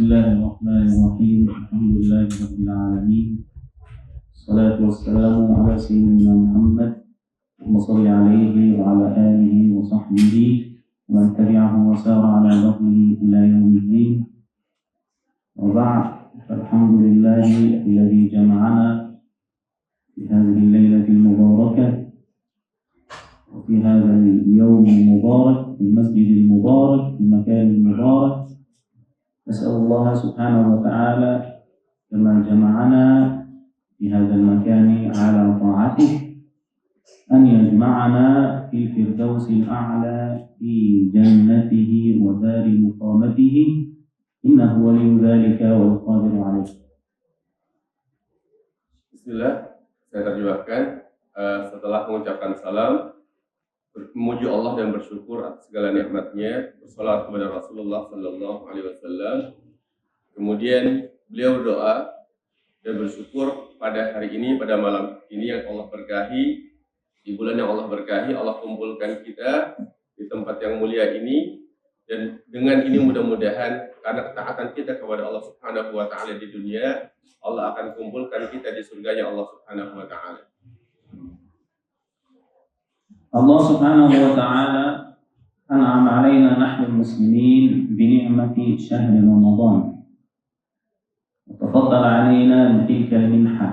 الله الرحمن الرحيم الحمد لله رب العالمين الصلاة والسلام على سيدنا محمد اللهم صل عليه وعلى آله وصحبه ومن تبعه وسار على نهجه إلى يوم الدين وبعد فالحمد لله الذي جمعنا في هذه الليلة المباركة وفي هذا اليوم المبارك في المسجد المبارك في المكان المبارك. نسأل الله سبحانه وتعالى كما جمعنا في هذا المكان على طاعته أن يجمعنا في الفردوس الأعلى في جنته ودار مقامته إنه ولي ذلك والقادر عليه. Bismillah, saya terjemahkan. Setelah mengucapkan salam, memuji Allah dan bersyukur atas segala nikmatnya, bersalawat kepada Rasulullah Sallallahu Alaihi Wasallam. Kemudian beliau berdoa dan bersyukur pada hari ini, pada malam ini yang Allah berkahi, di bulan yang Allah berkahi, Allah kumpulkan kita di tempat yang mulia ini, dan dengan ini mudah-mudahan karena ketaatan kita kepada Allah Subhanahu Wa Taala di dunia, Allah akan kumpulkan kita di surganya Allah Subhanahu Wa Taala. Allah Subhanahu wa ta'ala أنعم علينا نحن المسلمين بنعمة شهر رمضان وتفضل علينا بتلك المنحة.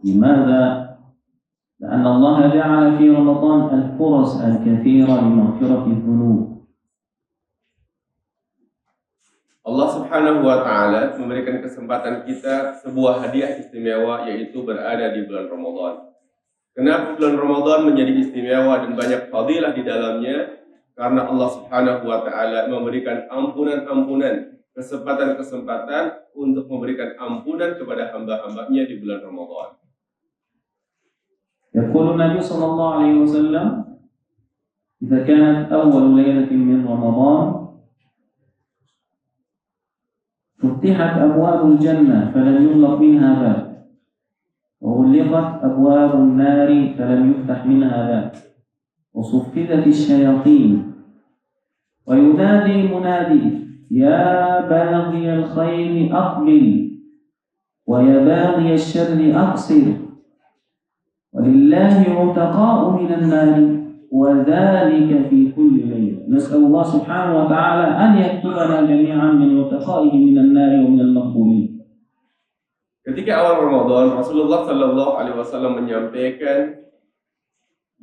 لماذا؟ لأن الله جعل في رمضان الفرص الكثيرة لمغفرة الذنوب. Allah Subhanahu wa Ta'ala memberikan kesempatan kita sebuah hadiah istimewa, yaitu berada di bulan Ramadan. Kenapa bulan Ramadan menjadi istimewa dan banyak fadilah di dalamnya? Karena Allah Subhanahu wa Ta'ala memberikan ampunan-ampunan, kesempatan-kesempatan untuk memberikan ampunan kepada hamba-hambanya di bulan Ramadan. يقول النبي صلى الله عليه وسلم إذا كانت أول ليلة من رمضان فتحت أبواب الجنة فلم يغلق منها باب وغلقت أبواب النار فلم يفتح منها باب وصفدت الشياطين وينادي منادي يا باغي الخير أقبل ويا باغي الشر أقصر ولله عتقاء من النار وذلك في كل ليلة. نسأل الله سبحانه وتعالى أن يكتبنا جميعا من عتقائه من النار ومن المقبولين. Ketika awal Ramadan, Rasulullah Sallallahu Alaihi Wasallam menyampaikan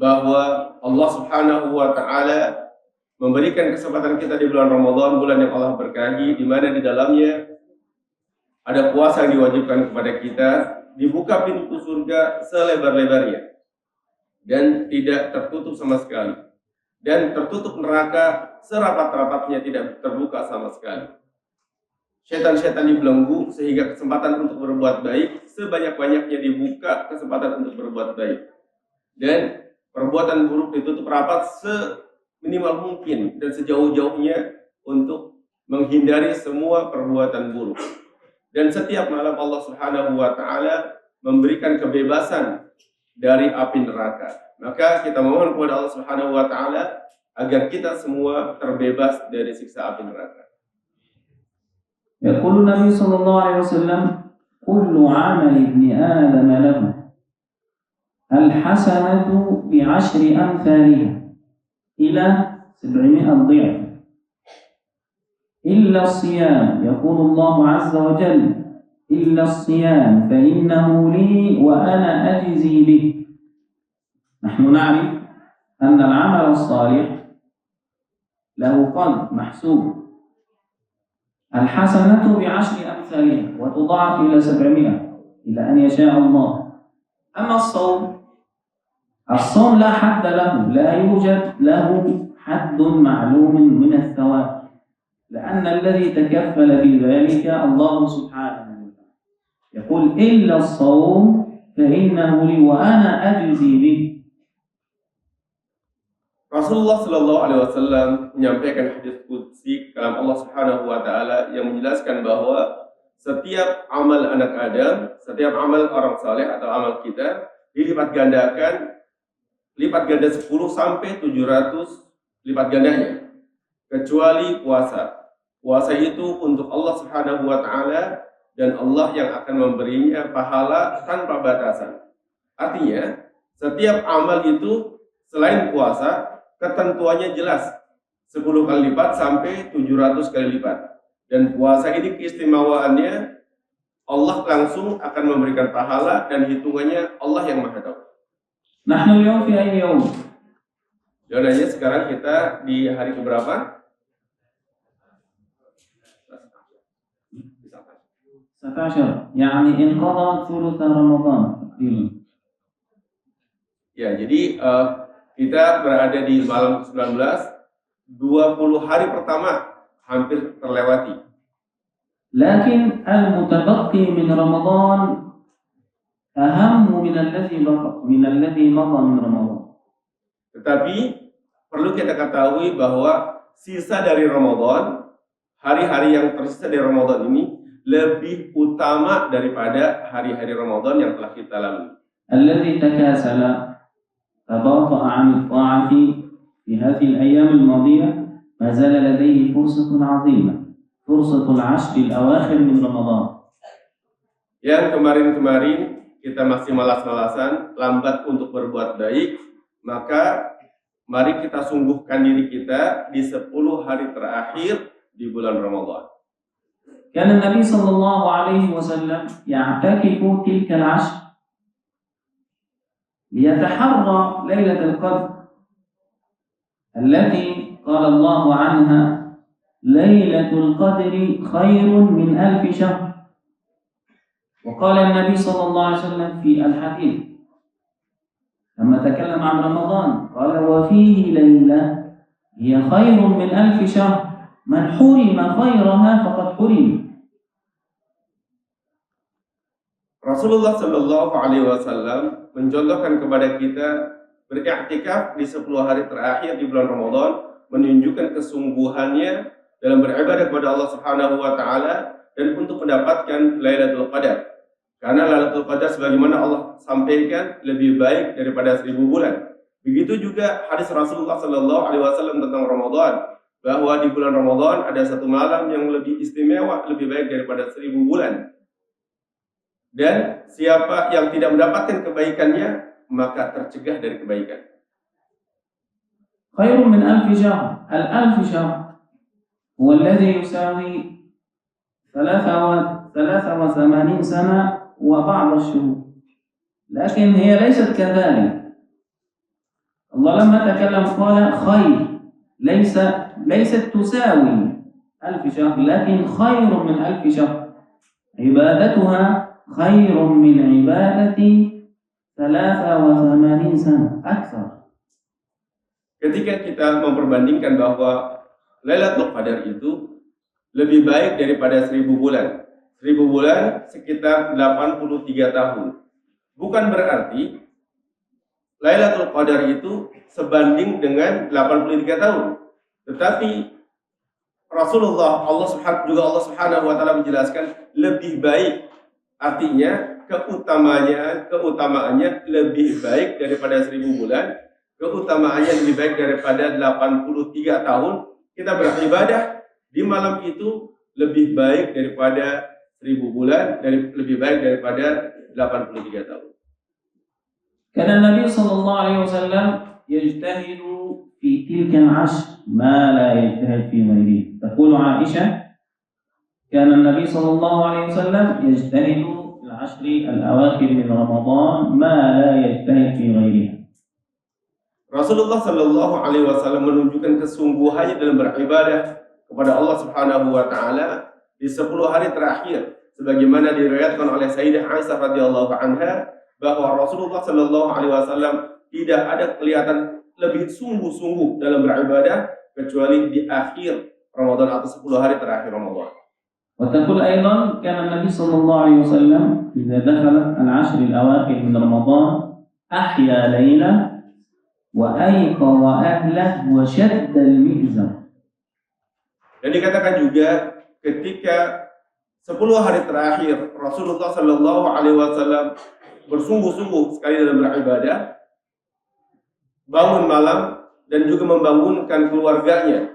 bahwa Allah Subhanahu Wa Taala memberikan kesempatan kita di bulan Ramadan, bulan yang Allah berkahi, di mana di dalamnya ada puasa yang diwajibkan kepada kita, dibuka pintu surga selebar-lebarnya dan tidak tertutup sama sekali, dan tertutup neraka serapat-rapatnya, tidak terbuka sama sekali. Setan-setan dibelenggu sehingga kesempatan untuk berbuat baik sebanyak-banyaknya dibuka, kesempatan untuk berbuat baik, dan perbuatan buruk ditutup rapat seminimal mungkin dan sejauh-jauhnya untuk menghindari semua perbuatan buruk. Dan setiap malam Allah Subhanahu wa Ta'ala memberikan kebebasan dari api neraka. Maka kita mohon kepada Allah Subhanahu wa Ta'ala agar kita semua terbebas dari siksa api neraka. يقول النبي صلى الله عليه وسلم كل عمل ابن آدم له الحسنة بعشر أمثالها إلى 700 ضعف إلا الصيام. يقول الله عز وجل إلا الصيام فإنه لي وأنا أجزي به. نحن نعرف أن العمل الصالح له قلب محسوب، الحسنة بعشر أمثالها وتضاعف إلى 700 إلى أن يشاء الله. أما الصوم لا حد له، لا يوجد له حد معلوم من الثواب، لأن الذي تكفل بذلك الله سبحانه وتعالى. يقول إلا الصوم فإنه لي وأنا أجزي به. Rasulullah Sallallahu Alaihi Wasallam menyampaikan hadis qudsi kalam Allah Subhanahu Wa Taala yang menjelaskan bahwa setiap amal anak Adam, setiap amal orang saleh atau amal kita dilipat gandakan, lipat ganda 10 sampai 700 lipat gandanya, kecuali puasa. Puasa itu untuk Allah Subhanahu wa taala dan Allah yang akan memberinya pahala tanpa batasan. Artinya, setiap amal itu selain puasa, ketentuannya jelas. 10 kali lipat sampai 700 kali lipat. Dan puasa ini keistimewaannya Allah langsung akan memberikan pahala dan hitungannya Allah yang Maha Tahu. نحن اليوم في أي يوم؟ Jawabannya sekarang kita di hari keberapa? 19 يعني انقضى ثلث رمضان تقريبا. Ya, jadi kita berada di malam 19, 20 hari pertama hampir terlewati. لكن المتبقي من رمضان أهم من الذي مضى من رمضان. Tetapi perlu kita ketahui bahwa sisa dari Ramadan, hari-hari yang tersisa dari Ramadan ini lebih utama daripada hari-hari Ramadan yang telah kita lalui. الذي تكاسل تباطأ عن الطاعة في هذه الأيام الماضية ما زال لديه فرصة عظيمة، فرصة العشر الأواخر من رمضان. Yang kemarin-kemarin kita masih malas-malasan, lambat untuk berbuat baik, maka mari kita sungguhkan diri kita di 10 hari terakhir di bulan Ramadan. كان النبي صلى الله عليه وسلم يعتكف تلك العشر ليتحرى ليلة القدر التي قال الله عنها ليلة القدر خير من 1000 شهر. وقال النبي صلى الله عليه وسلم في الحديث لما تكلم عن رمضان قال وفيه ليلة هي خير من 1000 شهر من حرم خيرها فقد حرم. Rasulullah Shallallahu Alaihi Wasallam mencontohkan kepada kita beriktikaf di 10 hari terakhir di bulan Ramadan, menunjukkan kesungguhannya dalam beribadah kepada Allah Subhanahu Wa Taala dan untuk mendapatkan Lailatul Qadar. Karena Lailatul Qadar sebagaimana Allah sampaikan lebih baik daripada 1000 bulan. Begitu juga hadis Rasulullah Shallallahu Alaihi Wasallam tentang Ramadan, bahwa di bulan Ramadan ada satu malam yang lebih istimewa, lebih baik daripada 1000 bulan. Dan siapa yang tidak mendapatkan kebaikannya, maka tercegah dari kebaikan. خير من 1000 شهر. 1000 شهر هو الذي يساوي 83 سنة وبعض الشهور. لكن هي ليست كذلك. الله لما تكلم قال خير، ليست تساوي 1000 شهر، لكن خير من 1000 شهر. عبادتها خير من عبادة 83 سنة أكثر. Ketika kita memperbandingkan bahwa Lailatul Qadar itu lebih baik daripada 1000 bulan. 1000 bulan sekitar 83 tahun. Bukan berarti Lailatul Qadar itu sebanding dengan 83 tahun. Tetapi Rasulullah, Allah Subhanahu wa taala menjelaskan lebih baik. Artinya keutamaannya lebih baik daripada 1000 bulan, keutamaannya lebih baik daripada 83 tahun. Kita beribadah di malam itu lebih baik daripada 1000 bulan, lebih baik daripada 83 tahun. Karena Nabi sallallahu alaihi wasallam yajtahidu fi tilka al-'ashr ma la yajtahid fi ghairihi. Taqulu Aisyah كان النبي صلى الله عليه وسلم يجتهد في العشر الأواخر من رمضان ما لا يجتهد في غيرها. Rasulullah Shallallahu Alaihi Wasallam menunjukkan kesungguhannya dalam beribadah kepada Allah Subhanahu Wa Taala di 10 hari terakhir, sebagaimana diriwayatkan oleh Sayyidah Aisyah radhiyallahu anha bahwa Rasulullah Shallallahu Alaihi Wasallam tidak ada kelihatan lebih sungguh-sungguh dalam beribadah kecuali di akhir Ramadan atau 10 hari terakhir Ramadan. وتقول أيضا كان النبي صلى الله عليه وسلم إذا دخل العشر الأواخر من رمضان أحيا ليلة وأيقظ أهله وشد المئزر. Dan dikatakan juga ketika 10 hari terakhir Rasulullah Shallallahu Alaihi Wasallam bersungguh-sungguh sekali dalam beribadah, bangun malam dan juga membangunkan keluarganya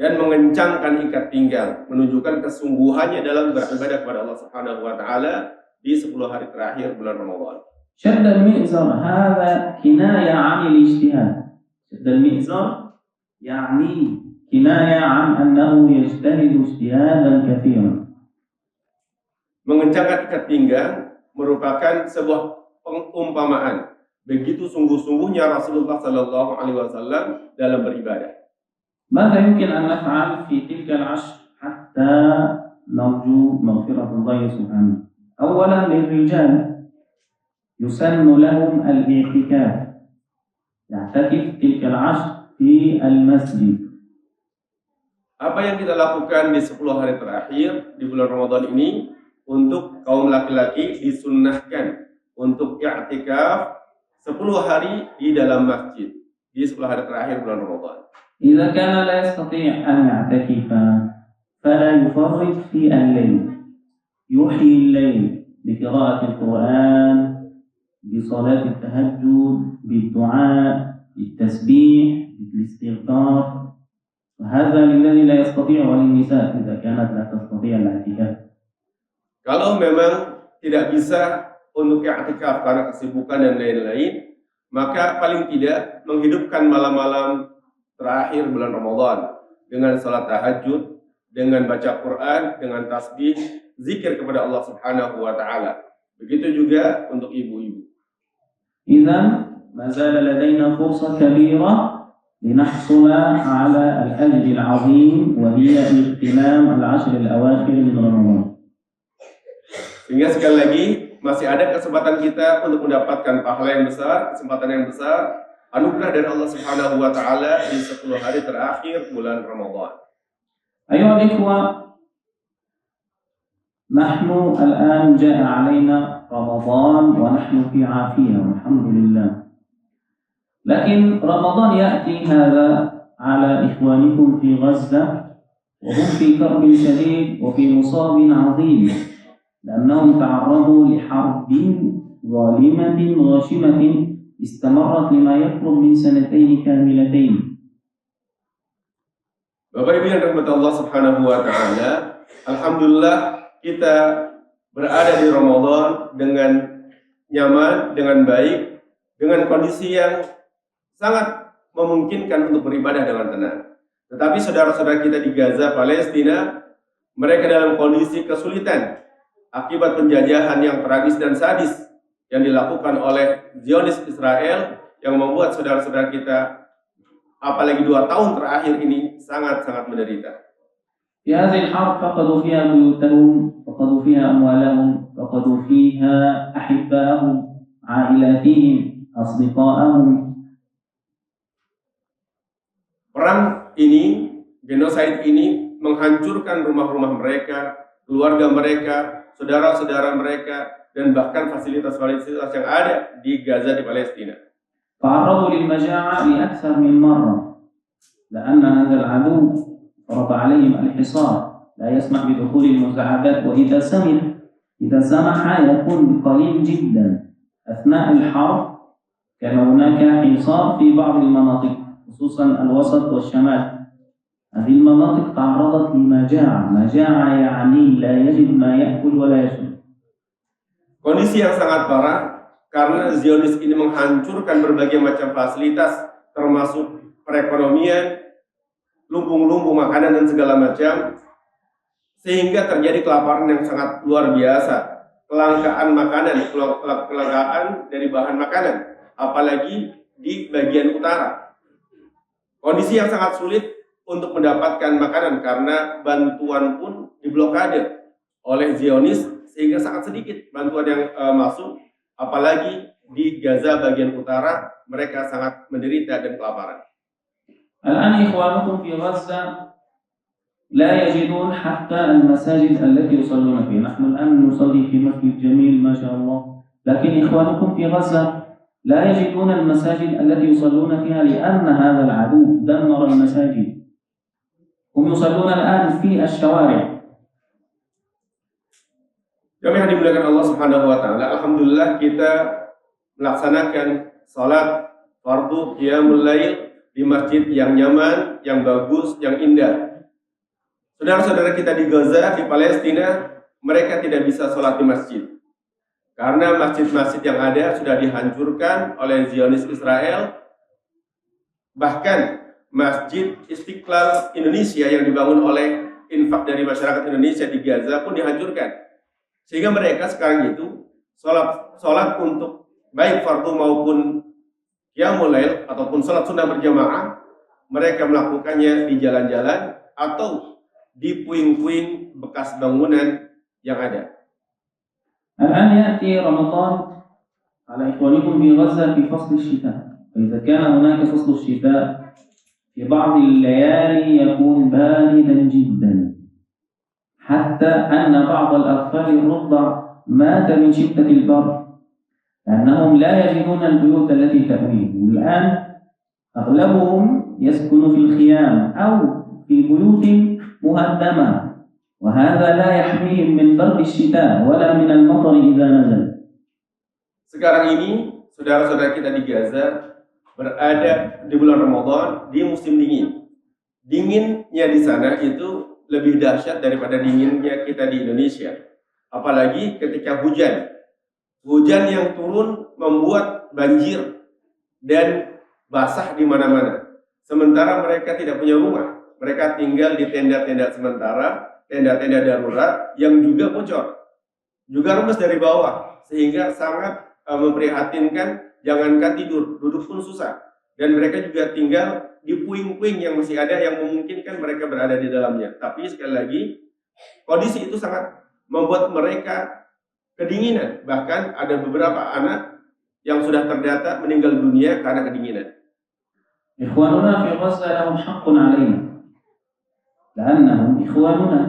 dan mengencangkan ikat pinggang, menunjukkan kesungguhannya dalam beribadah kepada Allah Subhanahu wa taala di 10 hari terakhir bulan Ramadan. شد المئزر هذا كناية عن الاجتهاد. شد المئزر يعني كناية عن أنه يجتهد اجتهادا كثيرا. Mengencangkan ikat pinggang merupakan sebuah pengumpamaan. Begitu sungguh-sungguhnya Rasulullah Sallallahu Alaihi Wasallam dalam beribadah. ماذا يمكن أن نفعل في تلك العشر حتى نرجو مغفرة الله سبحانه؟ أولا للرجال يسن لهم الاعتكاف، يعتكف تلك العشر في المسجد. Apa yang kita lakukan di 10 hari terakhir di bulan Ramadan ini? Untuk kaum laki-laki disunnahkan untuk i'tikaf 10 hari di dalam masjid di 10 hari terakhir bulan Ramadan. إذا كان لا يستطيع أن يعتكف فلا يفرط في الليل، يحيي الليل بقراءة القرآن، بصلاة التهجد، بالدعاء، بالتسبيح، بالاستغفار. وهذا للذي لا يستطيع وللنساء إذا كانت لا تستطيع الاعتكاف. Kalau memang tidak bisa untuk i'tikaf karena kesibukan dan lain-lain, maka paling tidak menghidupkan malam-malam terakhir bulan Ramadan dengan salat tahajud, dengan baca Quran, dengan tasbih, zikir kepada Allah Subhanahu wa taala. Begitu juga untuk ibu-ibu. إذن ما زال لدينا فرصة كبيرة لنحصل على الأجر العظيم وهي اغتنام العشر الأواخر من رمضان. Sehingga sekali lagi masih ada kesempatan kita untuk mendapatkan pahala yang besar, kesempatan yang besar, anugerah dari Allah Subhanahu wa taala di 10 hari terakhir bulan Ramadan. أيها الإخوة، نحن الآن جاء علينا رمضان ونحن في عافية والحمد لله. لكن رمضان يأتي هذا على إخوانكم في غزة وهم في كرب شديد وفي مصاب عظيم، لأنهم تعرضوا لحرب ظالمة غاشمة استمرت لما يقرب من 2 كاملتين. Bapak Ibu yang dirahmati Allah Subhanahu wa taala, alhamdulillah kita berada di Ramadan dengan nyaman, dengan baik, dengan kondisi yang sangat memungkinkan untuk beribadah dengan tenang. Tetapi saudara-saudara kita di Gaza, Palestina, mereka dalam kondisi kesulitan akibat penjajahan yang tragis dan sadis yang dilakukan oleh Zionis Israel yang membuat saudara-saudara kita apalagi 2 tahun terakhir ini sangat-sangat menderita. في هذه الحرب فقدوا فيها بيوتهم، فقدوا فيها أموالهم، فقدوا فيها أحبائهم، عائلاتهم، أصدقائهم. Perang ini, genosid ini menghancurkan rumah-rumah mereka, keluarga mereka, saudara-saudara mereka, dan bahkan fasilitas-fasilitas yang ada di Gaza di Palestina. تعرضوا للمجاعة لأكثر من مرة لأن هذا العدو فرض عليهم الحصار، لا يسمح بدخول المساعدات، وإذا سمح يكون بقليل جدا. أثناء الحرب كان هناك حصار في بعض المناطق خصوصا الوسط والشمال. هذه المناطق تعرضت لمجاعة يعني لا يجد ما يأكل ولا يشرب. Kondisi yang sangat parah karena Zionis ini menghancurkan berbagai macam fasilitas termasuk perekonomian, lumbung-lumbung makanan dan segala macam, sehingga terjadi kelaparan yang sangat luar biasa, kelangkaan makanan, kelangkaan dari bahan makanan, apalagi di bagian utara. Kondisi yang sangat sulit untuk mendapatkan makanan karena bantuan pun diblokade oleh Zionis, sehingga sangat sedikit bantuan yang masuk, apalagi di Gaza bagian utara mereka sangat menderita dan kelaparan. الآن إخوانكم في غزة لا يجدون حتى المساجد التي يصلون فيها. نحن الآن نصلي في مسجد جميل ما شاء الله، لكن إخوانكم في غزة لا يجدون المساجد التي يصلون فيها لأن هذا العدو دمر المساجد. هم يصلون الآن في الشوارع. Kami yang dimuliakan Allah Subhanahu wa taala, alhamdulillah kita melaksanakan salat fardu qiyamul lail di masjid yang nyaman, yang bagus, yang indah. Saudara-saudara kita di Gaza, di Palestina, mereka tidak bisa sholat di masjid. Karena masjid-masjid yang ada sudah dihancurkan oleh Zionis Israel. Bahkan Masjid Istiqlal Indonesia yang dibangun oleh infak dari masyarakat Indonesia di Gaza pun dihancurkan. Sehingga mereka sekarang itu sholat untuk baik fardu maupun qiyamul lail ataupun sholat sunnah berjamaah, mereka melakukannya di jalan-jalan atau di puing-puing bekas bangunan yang ada. الآن يأتي رمضان على إخوانكم في غزة في فصل الشتاء، فإذا كان هناك فصل الشتاء في بعض الليالي يكون باردا جدا حتى أن بعض الأطفال الرضع مات من شدة البرد لأنهم لا يجدون البيوت التي تأويهم. الآن أغلبهم يسكن في الخيام أو في بيوت مهدمة، وهذا لا يحميهم من برد الشتاء ولا من المطر إذا نزل. Sekarang ini saudara-saudara kita di Gaza berada di bulan Ramadan di musim dingin. Dinginnya di sana itu lebih dahsyat daripada dinginnya kita di Indonesia. Apalagi ketika hujan. Hujan yang turun membuat banjir dan basah di mana-mana. Sementara mereka tidak punya rumah. Mereka tinggal di tenda-tenda sementara, tenda-tenda darurat yang juga bocor. Juga remes dari bawah. Sehingga sangat memprihatinkan, jangankan tidur, duduk pun susah. Dan mereka juga tinggal di puing-puing yang masih ada yang memungkinkan mereka berada di dalamnya. Tapi sekali lagi, kondisi itu sangat membuat mereka kedinginan. Bahkan ada beberapa anak yang sudah terdata meninggal dunia karena kedinginan. إخواننا في غزة لهم حق علينا لأنهم إخواننا.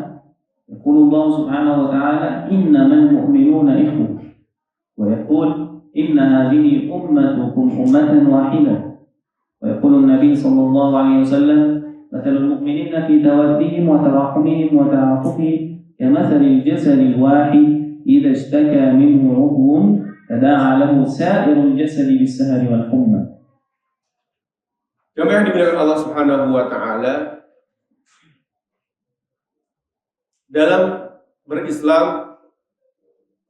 يقول الله سبحانه وتعالى إنما المؤمنون إخوة، ويقول إن هذه أمتكم أمة واحدة، ويقول النبي صلى الله عليه وسلم مثل المؤمنين في تودهم وتراحمهم وتعاطفهم كمثل الجسد الواحد إذا اشتكى منه عضو تداعى له سائر الجسد بالسهر والحمى. Jemaah yang dimuliakan Allah Subhanahu wa taala, dalam berislam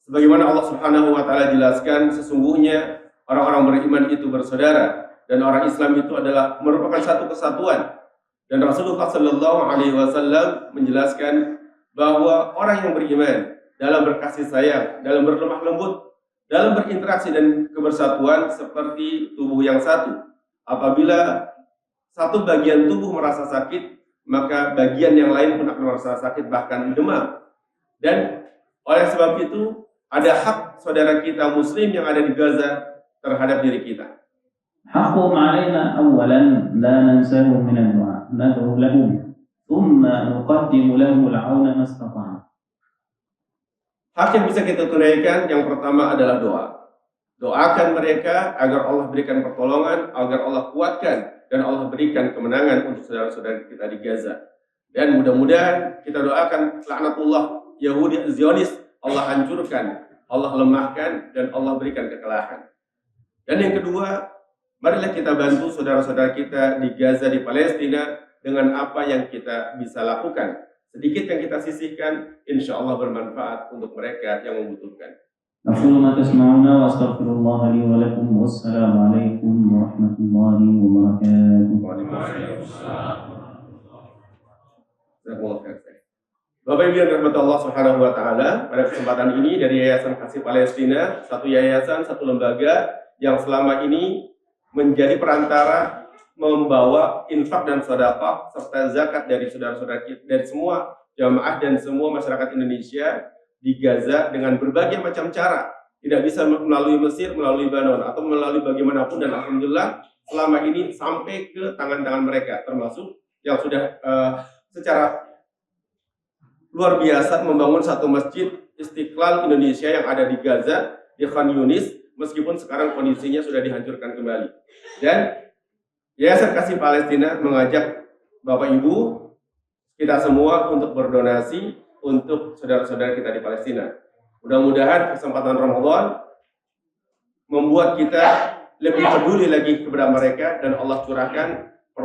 sebagaimana Allah Subhanahu wa taala jelaskan, sesungguhnya orang-orang beriman itu bersaudara dan orang Islam itu adalah merupakan satu kesatuan. Dan Rasulullah sallallahu alaihi wasallam menjelaskan bahwa orang yang beriman dalam berkasih sayang, dalam berlemah lembut, dalam berinteraksi dan kebersatuan seperti tubuh yang satu. Apabila satu bagian tubuh merasa sakit, maka bagian yang lain pun akan merasa sakit, bahkan demam. Dan oleh sebab itu, ada hak saudara kita muslim yang ada di Gaza terhadap diri kita. حقهم علينا أولا لا ننساهم من الدعاء، ندعو لهم ثم نقدم له العون ما استطعنا. Hak yang bisa kita tunaikan yang pertama adalah doa. Doakan mereka agar Allah berikan pertolongan, agar Allah kuatkan dan Allah berikan kemenangan untuk saudara-saudara kita di Gaza. Dan mudah-mudahan kita doakan laknatullah Yahudi Zionis Allah hancurkan, Allah lemahkan dan Allah berikan kekalahan. Dan yang kedua, marilah kita bantu saudara-saudara kita di Gaza, di Palestina dengan apa yang kita bisa lakukan. Sedikit yang kita sisihkan, insya Allah bermanfaat untuk mereka yang membutuhkan. أقول ما تسمعون وأستغفر الله لي ولكم والسلام عليكم ورحمة الله وبركاته. Bapak Ibu yang dirahmati Allah Subhanahu wa taala, pada kesempatan ini dari Yayasan Kasih Palestina, satu yayasan, satu lembaga yang selama ini menjadi perantara membawa infak dan sedekah serta zakat dari saudara-saudara kita, dari semua jamaah dan semua masyarakat Indonesia di Gaza dengan berbagai macam cara. Tidak bisa melalui Mesir, melalui Lebanon atau melalui bagaimanapun, dan alhamdulillah selama ini sampai ke tangan-tangan mereka, termasuk yang sudah secara luar biasa membangun satu masjid Istiqlal Indonesia yang ada di Gaza, di Khan Yunis, meskipun sekarang kondisinya sudah dihancurkan kembali. Dan Yayasan Kasih Palestina mengajak Bapak Ibu kita semua untuk berdonasi untuk saudara-saudara kita di Palestina. Mudah-mudahan kesempatan Ramadan membuat kita lebih peduli lagi kepada mereka dan Allah curahkan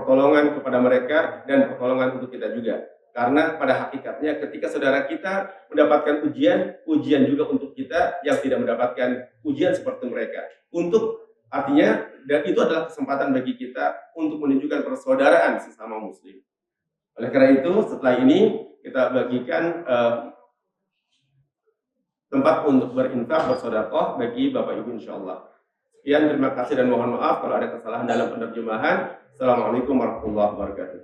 pertolongan kepada mereka dan pertolongan untuk kita juga. Karena pada hakikatnya ketika saudara kita mendapatkan ujian, ujian juga untuk kita yang tidak mendapatkan ujian seperti mereka. Artinya, dan itu adalah kesempatan bagi kita untuk menunjukkan persaudaraan sesama muslim. Oleh karena itu, setelah ini kita bagikan tempat untuk berinfak, bersedekah bagi Bapak Ibu insyaallah. Sekian, terima kasih dan mohon maaf kalau ada kesalahan dalam penerjemahan. Assalamualaikum warahmatullahi wabarakatuh.